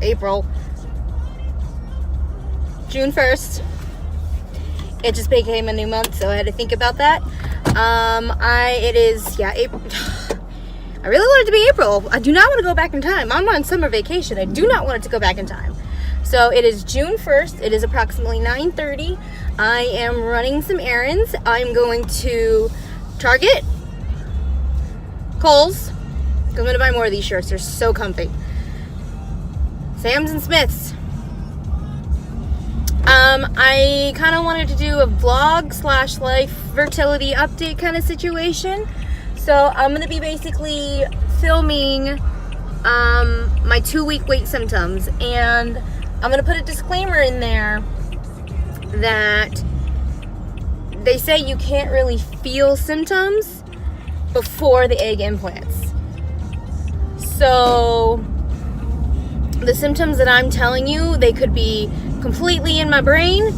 April. June 1st. It just became a new month, so I had to think about that. April. I really want it to be April. I do not want to go back in time. I'm on summer vacation. I do not want it to go back in time. So it is June 1st. It is approximately 9:30. I am running some errands. I'm going to Target, Kohl's. I'm going to buy more of these shirts. They're so comfy. Sam's and Smith's. I kind of wanted to do a vlog / life fertility update kind of situation. So I'm going to be basically filming my 2-week wait symptoms. And I'm going to put a disclaimer in there that they say you can't really feel symptoms before the egg implants. So the symptoms that I'm telling you, they could be completely in my brain,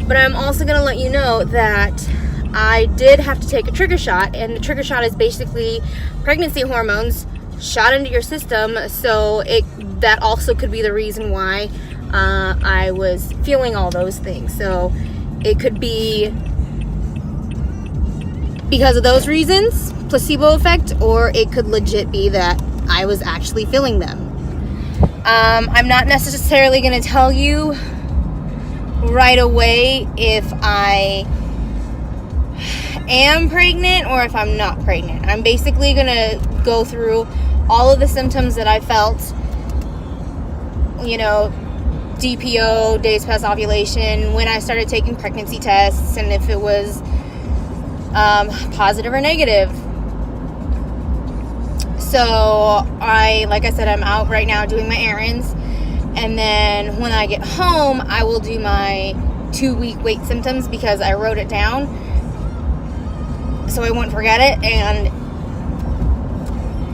but I'm also going to let you know that I did have to take a trigger shot, and the trigger shot is basically pregnancy hormones shot into your system, so that also could be the reason why I was feeling all those things. So it could be because of those reasons, placebo effect, or it could legit be that I was actually feeling them. I'm not necessarily going to tell you right away if I am pregnant or if I'm not pregnant. I'm basically going to go through all of the symptoms that I felt, DPO, days past ovulation, when I started taking pregnancy tests, and if it was positive or negative. So like I said, I'm out right now doing my errands, and then when I get home, I will do my 2-week wait symptoms because I wrote it down so I won't forget it, and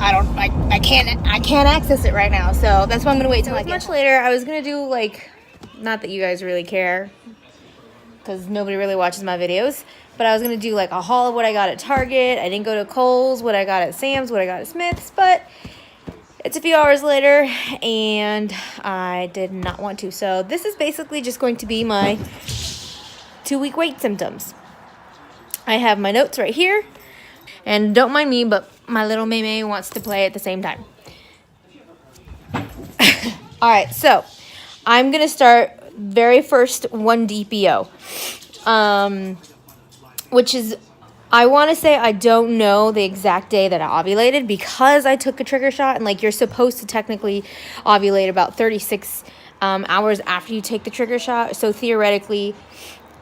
I can't access it right now, so that's why I'm gonna wait till I get much later. I was gonna do not that you guys really care, because nobody really watches my videos, but I was going to do a haul of what I got at Target. I didn't go to Kohl's, what I got at Sam's, what I got at Smith's, but it's a few hours later, and I did not want to. So this is basically just going to be my 2-week wait symptoms. I have my notes right here, and don't mind me, but my little Maymay wants to play at the same time. All right, so I'm going to start very first 1 DPO, which is, I want to say I don't know the exact day that I ovulated because I took a trigger shot, and you're supposed to technically ovulate about 36 hours after you take the trigger shot. So theoretically,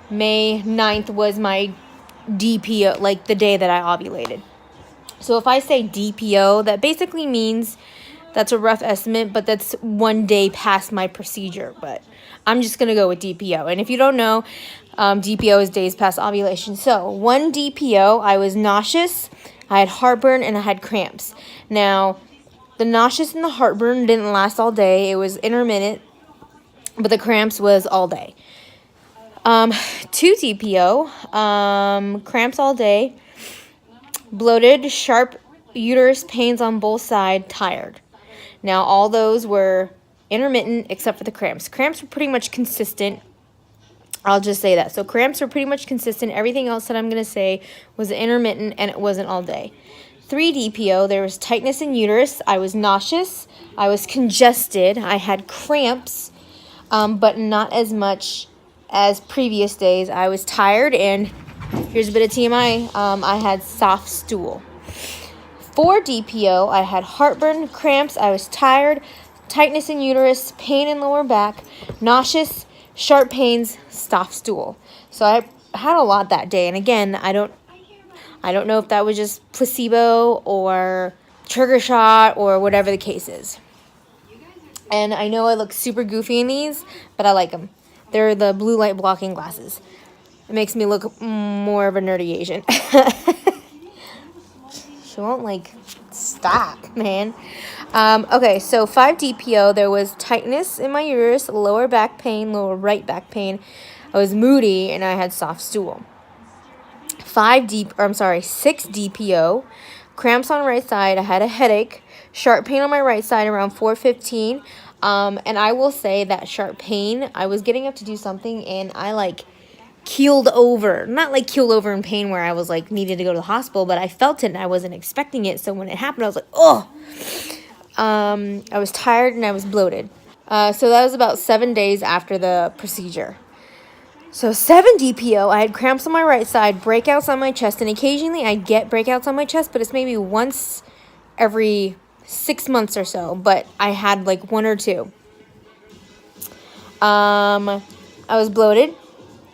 May 9th was my DPO, the day that I ovulated. So if I say DPO, that basically means, that's a rough estimate, but that's 1 day past my procedure. But I'm just going to go with DPO. And if you don't know, DPO is days past ovulation. So 1 DPO, I was nauseous, I had heartburn, and I had cramps. Now, the nauseous and the heartburn didn't last all day. It was intermittent, but the cramps was all day. 2 DPO, cramps all day, bloated, sharp uterus pains on both sides, tired. Now, all those were intermittent except for the cramps. Cramps were pretty much consistent. I'll just say that. So cramps were pretty much consistent. Everything else that I'm going to say was intermittent, and it wasn't all day. 3 DPO, there was tightness in uterus. I was nauseous. I was congested. I had cramps, but not as much as previous days. I was tired, and here's a bit of TMI. I had soft stool. 4 DPO, I had heartburn, cramps, I was tired, tightness in uterus, pain in lower back, nauseous, sharp pains, soft stool. So I had a lot that day, and again, I don't know if that was just placebo or trigger shot or whatever the case is. And I know I look super goofy in these, but I like them. They're the blue light blocking glasses. It makes me look more of a nerdy Asian. She won't stop, man. Okay, so 5 DPO, there was tightness in my uterus, lower back pain, lower right back pain. I was moody, and I had soft stool. 6 DPO, cramps on right side. I had a headache, sharp pain on my right side around 4:15. And I will say that sharp pain, I was getting up to do something and I like keeled over. Not like keeled over in pain where I was like needed to go to the hospital, but I felt it and I wasn't expecting it. So when it happened, I was like, oh. I was tired and I was bloated. So that was about 7 days after the procedure. So 7 DPO, I had cramps on my right side, breakouts on my chest, and occasionally I get breakouts on my chest, but it's maybe once every 6 months or so, but I had like 1 or 2. I was bloated,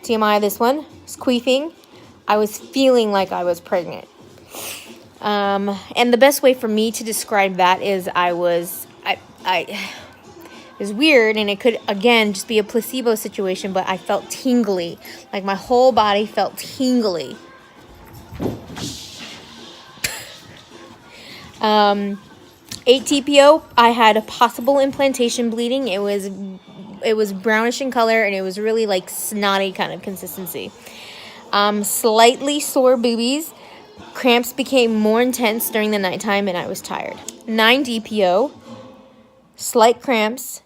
TMI this one, was queefing, I was feeling like I was pregnant. And the best way for me to describe that is it was weird, and it could, again, just be a placebo situation, but I felt tingly. Like, my whole body felt tingly. 8 TPO, I had a possible implantation bleeding. It was brownish in color, and it was really, like, snotty kind of consistency. Slightly sore boobies. Cramps became more intense during the nighttime, and I was tired. 9 DPO, slight cramps,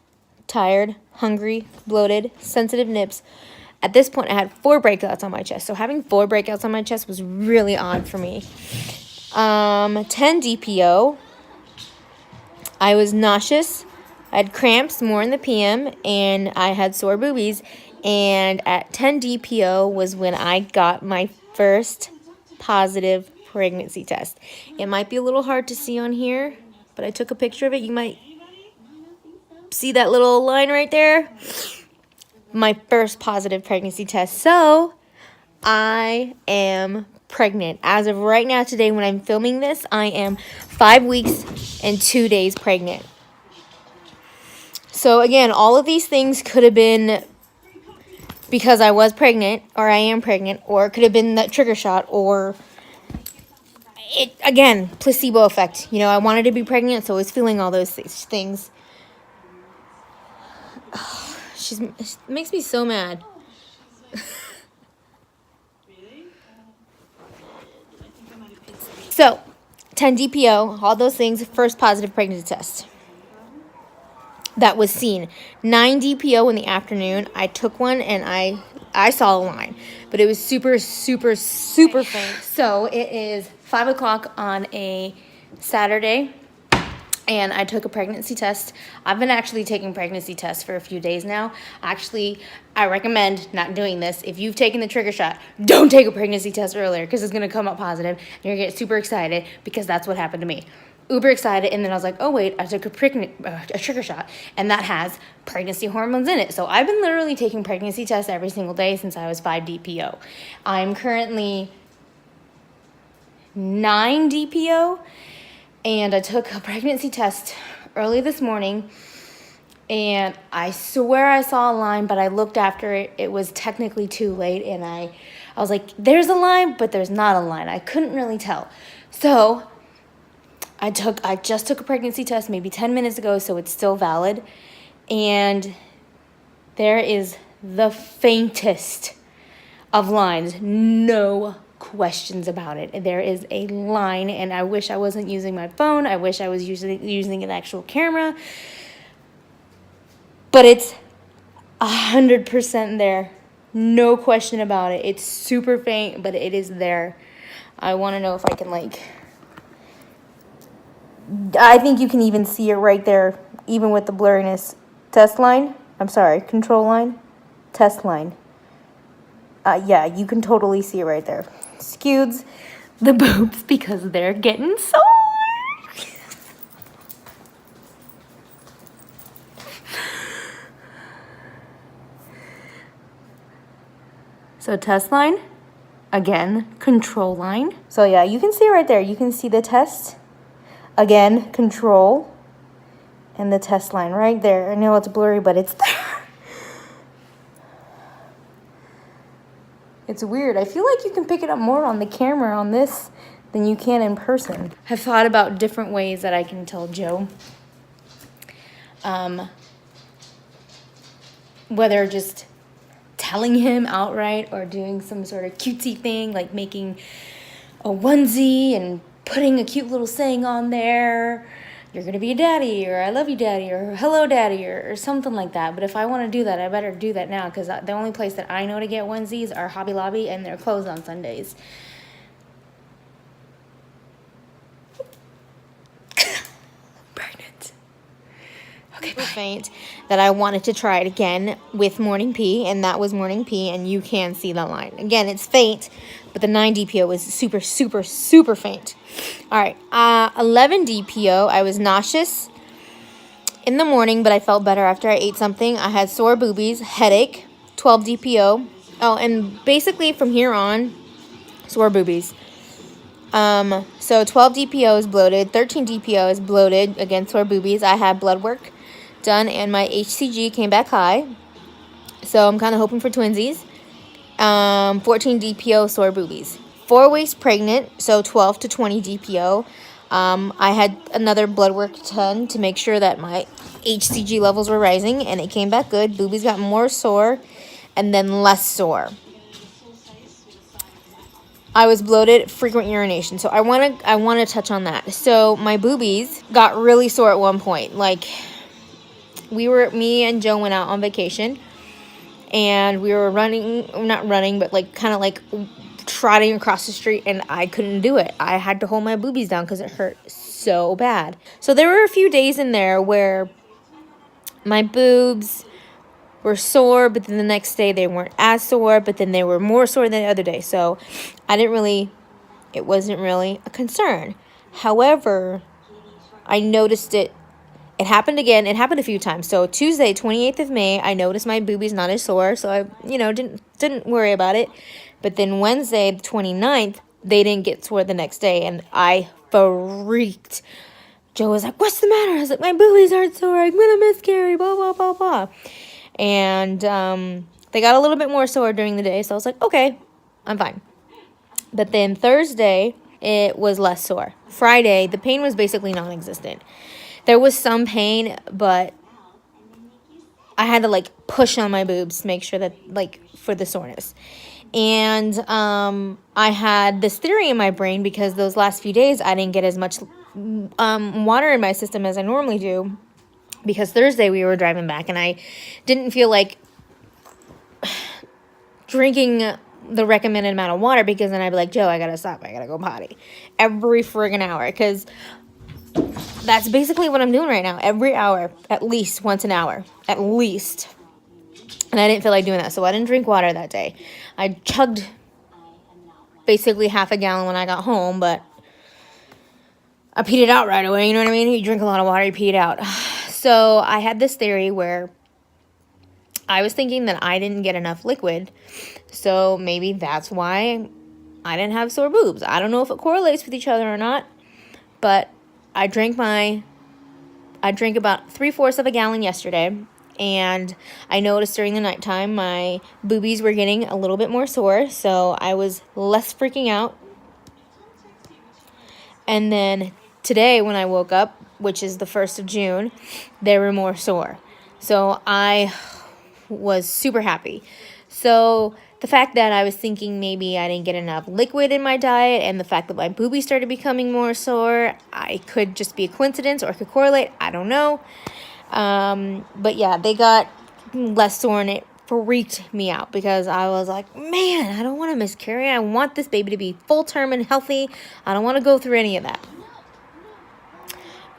tired, hungry, bloated, sensitive nips. At this point, I had 4 breakouts on my chest. So having 4 breakouts on my chest was really odd for me. 10 DPO, I was nauseous. I had cramps more in the PM, and I had sore boobies. And at 10 DPO was when I got my first positive pregnancy test. It might be a little hard to see on here, but I took a picture of it. You might see that little line right there? My first positive pregnancy test. So, I am pregnant. As of right now, today, when I'm filming this, I am 5 weeks and 2 days pregnant. So, again, all of these things could have been because I was pregnant, or I am pregnant, or it could have been that trigger shot, or it, again, placebo effect. You know, I wanted to be pregnant, so I was feeling all those things. She makes me so mad. So, 10 DPO, all those things, first positive pregnancy test that was seen. 9 DPO in the afternoon, I took one and I saw a line, but it was super, super, super faint. So, it is 5 o'clock on a Saturday, and I took a pregnancy test. I've been actually taking pregnancy tests for a few days now. Actually, I recommend not doing this. If you've taken the trigger shot, don't take a pregnancy test earlier because it's going to come up positive. And you're going to get super excited because that's what happened to me. Uber excited, and then I was like, oh, wait, I took a trigger shot, and that has pregnancy hormones in it. So I've been literally taking pregnancy tests every single day since I was 5 DPO. I'm currently 9 DPO. And I took a pregnancy test early this morning, and I swear I saw a line, but I looked after it. It was technically too late, and I was like, there's a line, but there's not a line. I couldn't really tell. So I just took a pregnancy test maybe 10 minutes ago, so it's still valid. And there is the faintest of lines. No questions about it. There is a line, and I wish I wasn't using my phone. I wish I was using an actual camera. But it's 100% there. No question about it. It's super faint, but it is there. I want to know if I can, I think you can even see it right there, even with the blurriness. Test line. I'm sorry, control line. Test line. Yeah, you can totally see it right there. Scudes the boobs because they're getting sore. So test line, again, control line. So yeah, you can see it right there. You can see the test, again, control, and the test line right there. I know it's blurry, but it's there. It's weird. I feel like you can pick it up more on the camera on this than you can in person. I've thought about different ways that I can tell Joe. Whether just telling him outright or doing some sort of cutesy thing, like making a onesie and putting a cute little saying on there you're gonna be a daddy, or I love you daddy, or hello daddy, or something like that. But if I want to do that, I better do that now, because the only place that I know to get onesies are Hobby Lobby, and they're closed on Sundays. Pregnant. Okay, faint that I wanted to try it again with morning pee, and that was morning pee, and you can see the line. Again, it's faint, but the 9 DPO was super, super, super faint. All right, 11 DPO, I was nauseous in the morning, but I felt better after I ate something. I had sore boobies, headache. 12 DPO. Oh, and basically from here on, sore boobies. So 12 DPO is bloated, 13 DPO is bloated, again, sore boobies. I had blood work done, and my HCG came back high, so I'm kind of hoping for twinsies. 14 DPO, sore boobies. 4 weeks pregnant, so 12 to 20 DPO. I had another blood work done to make sure that my HCG levels were rising, and it came back good. Boobies got more sore, and then less sore. I was bloated, frequent urination. So I want to touch on that. So my boobies got really sore at one point. Like, me and Joe went out on vacation, and we were not running, but like kind of like trotting across the street, and I couldn't do it. I had to hold my boobies down because it hurt so bad. So there were a few days in there where my boobs were sore, but then the next day they weren't as sore, but then they were more sore than the other day. So it wasn't really a concern. However, I noticed it happened again. It happened a few times. So Tuesday, 28th of May, I noticed my boobies not as sore, so I, didn't worry about it. But then Wednesday, the 29th, they didn't get sore the next day, and I freaked. Joe was like, "What's the matter?" I was like, "My boobies aren't sore. I'm gonna miscarry, blah, blah, blah, blah." And they got a little bit more sore during the day, so I was like, okay, I'm fine. But then Thursday, it was less sore. Friday, the pain was basically non-existent. There was some pain, but I had to, like, push on my boobs to make sure that, like, for the soreness. And I had this theory in my brain, because those last few days I didn't get as much water in my system as I normally do, because Thursday we were driving back, and I didn't feel like drinking the recommended amount of water, because then I'd be like, Joe, I gotta stop. I gotta go potty every friggin' hour, because that's basically what I'm doing right now. Every hour, at least once an hour, at least. And I didn't feel like doing that, so I didn't drink water that day. I chugged basically half a gallon when I got home, but I peed it out right away. You know what I mean? You drink a lot of water, you pee it out. So I had this theory where I was thinking that I didn't get enough liquid, so maybe that's why I didn't have sore boobs. I don't know if it correlates with each other or not, but I drank about 3/4 of a gallon yesterday, and I noticed during the nighttime my boobies were getting a little bit more sore, so I was less freaking out. And then today when I woke up, which is the 1st of June, they were more sore. So I was super happy. So the fact that I was thinking maybe I didn't get enough liquid in my diet, and the fact that my boobies started becoming more sore, I could just be a coincidence, or it could correlate. I don't know. But yeah, they got less sore, and it freaked me out, because I was like, man, I don't want to miscarry. I want this baby to be full term and healthy. I don't want to go through any of that.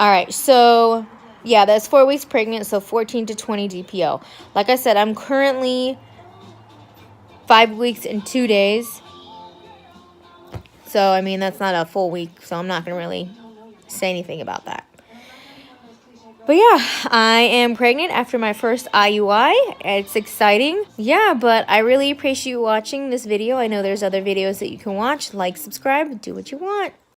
All right, so yeah, that's 4 weeks pregnant, so 14 to 20 DPO. Like I said, I'm currently 5 weeks and 2 days. So, I mean, that's not a full week, so I'm not going to really say anything about that. But yeah, I am pregnant after my first IUI. It's exciting. Yeah, but I really appreciate you watching this video. I know there's other videos that you can watch. Like, subscribe, do what you want.